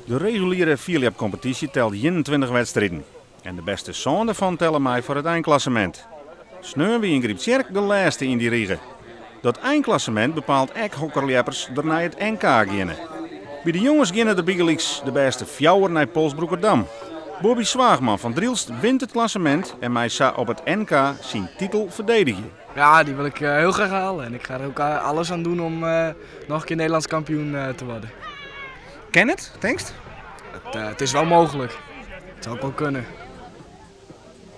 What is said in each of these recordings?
De reguliere vierlap-competitie telt 21 wedstrijden. En de beste zoon daarvan tellen mij voor het eindklassement. Sneeuw wie in Griepskerk de laatste in die riegen. Dat eindklassement bepaalt ook hokkerleppers er naar het NK gaan. Bij de jongens gaan de Bigeliks de beste fjouwer naar Polsbroekerdam. Bobby Zwaagman van Drielst wint het klassement en mij zou op het NK zijn titel verdedigen. Ja, die wil ik heel graag halen en ik ga er ook alles aan doen om nog een keer Nederlands kampioen te worden. Ken het, denkst? Het is wel mogelijk. Het zou ook wel kunnen.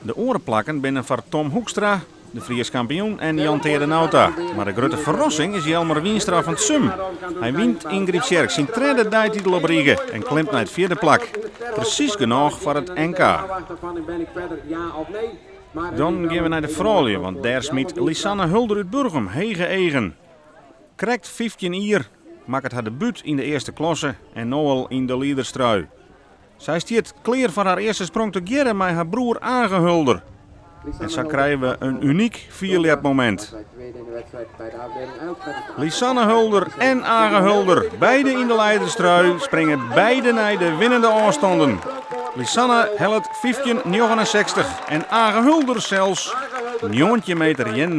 De orenplakken binnen van Tom Hoekstra, de Fries kampioen, en Jan Terenauta. Maar de grote verrassing is Jelmer Wienstra van het Sum. Hij wint in Griepskerk zijn tweede dijtitel op Riegen en klimt naar het vierde plak. Precies genoeg voor het NK. Dan gaan we naar de vrouwen, want daar smiet Lisanne Hulder uit Burgum hege egen. Krijgt 15 jaar, maakt het haar debuut in de eerste klasse en nu al in de Liederstrui. Zij stiert klaar voor haar eerste sprong te geren met haar broer Age Hulder. En zo krijgen we een uniek vierlapmoment. Lisanne Hulder en Age Hulder, beide in de Leiderstrui, springen beide naar de winnende afstanden. Lisanne helpt 15,69 en Age Hulder zelfs 9,81 meter.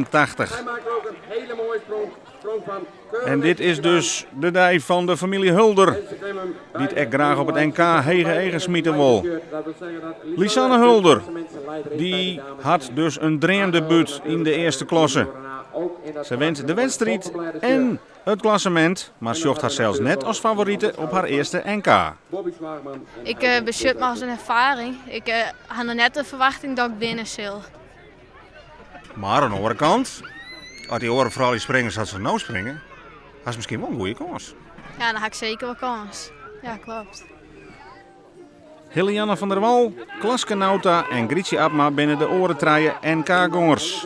En dit is dus de dij van de familie Hulder, die het echt graag op het NK hege egen smieten wil. Lisanne Hulder, die had dus een debuut in de eerste klasse. Ze wint de wedstrijd en het klassement, maar zocht haar zelfs net als favoriete op haar eerste NK. Ik beschut maar als een ervaring. Ik had nog net de verwachting dat ik winnen zal. Maar aan de andere kant, als die andere vrouwen springen zoals ze nou springen, had ze misschien wel een goede kans. Ja, dan had ik zeker wel kans. Ja, klopt. Helianne van der Wal, Klaske Nauta en Grietje Abma binnen de orentraaien NK-gongers.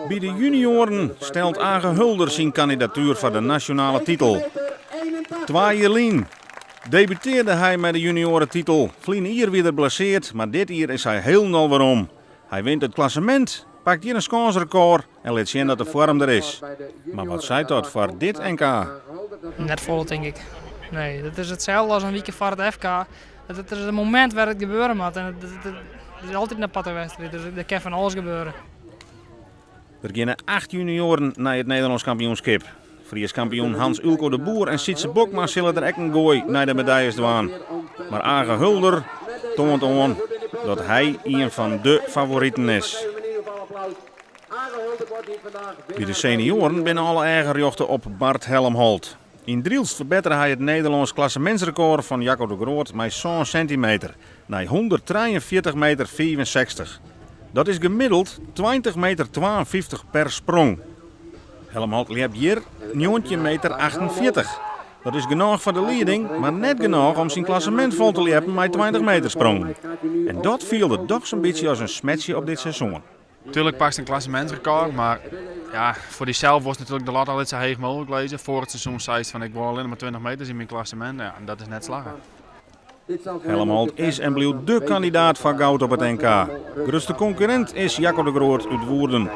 Bij de junioren stelt Age Hulder zijn kandidatuur voor de nationale titel. 2 jaar debuteerde hij met de juniorentitel. Vlien hier weer geblesseerd, maar dit jaar is hij heel nul waarom. Hij wint het klassement, pakt hier een kansrecord en laat zien dat de vorm er is. Maar wat zei dat voor dit NK? Net vol, denk ik. Nee, het is hetzelfde als een weekend voor het FK. Het is het moment waar het gebeuren moet. En het is altijd een paddenwedstrijd, dus er kan van alles gebeuren. Er gaan 8 junioren naar het Nederlands kampioenschap. Fries kampioen Hans Ulko de Boer en Sietse Bokma zullen er ook een gooi naar de medailles doen. Maar Age Hulder toont aan dat hij een van de favorieten is. Bij de senioren binnen alle eigen jochten op Bart Helmholt. In Drielst verbeterde hij het Nederlands klassementsrecord van Jacco de Groot met 100 centimeter naar 143,65 meter. Dat is gemiddeld 20,52 meter per sprong. Helmholt liep hier 19,48 meter. Dat is genoeg voor de leiding, maar net genoeg om zijn klassement vol te liepen met 20 meter sprong. En dat viel er toch zo'n beetje als een smetje op dit seizoen. Natuurlijk past een klassementsrecord, maar ja, voor diezelf was natuurlijk de lat altijd zo hoog mogelijk lezen. Voor het seizoen zei hij van ik wil alleen maar 20 meter in mijn klassement, ja, en dat is net slagen. Helmholt is en blijft de kandidaat voor goud op het NK. Grootste concurrent is Jacco de Groot uit Woerden.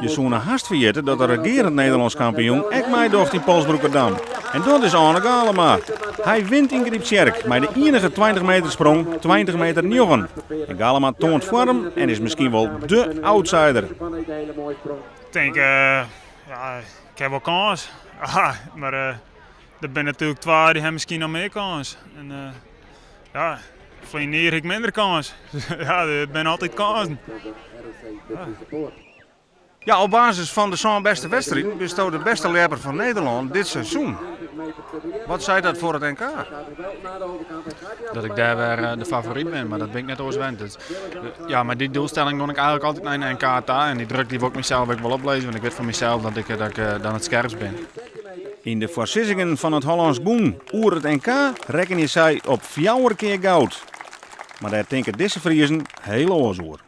Je zou haast vergeten dat de regerend Nederlands kampioen ook meedocht in Polsbroekerdam. En dat is Arne Galema. Hij wint in Griepskerk met de enige 20 meter sprong, 20 meter 9. En Galema toont vorm en is misschien wel de outsider. Ik denk, ja, ik heb wel kans. Maar er zijn natuurlijk 2 die hebben misschien nog meer kans. En ja, hier heb ik minder kans. Ja, er zijn altijd kansen. Ja, op basis van de zo'n beste wedstrijd bestond de beste lepper van Nederland dit seizoen. Wat zei dat voor het NK? Dat ik daar weer de favoriet ben, maar dat ben ik net oorswend. Dus, ja, maar die doelstelling kon ik eigenlijk altijd naar een NK ta en die druk die wil ik mezelf ook wel oplezen, want ik weet van mezelf dat ik dan het scherpst ben. In de voorzissingen van het Hollands Boen oer het NK rekken je zij op 4 keer goud. Maar daar denken deze Friesen heel oors over.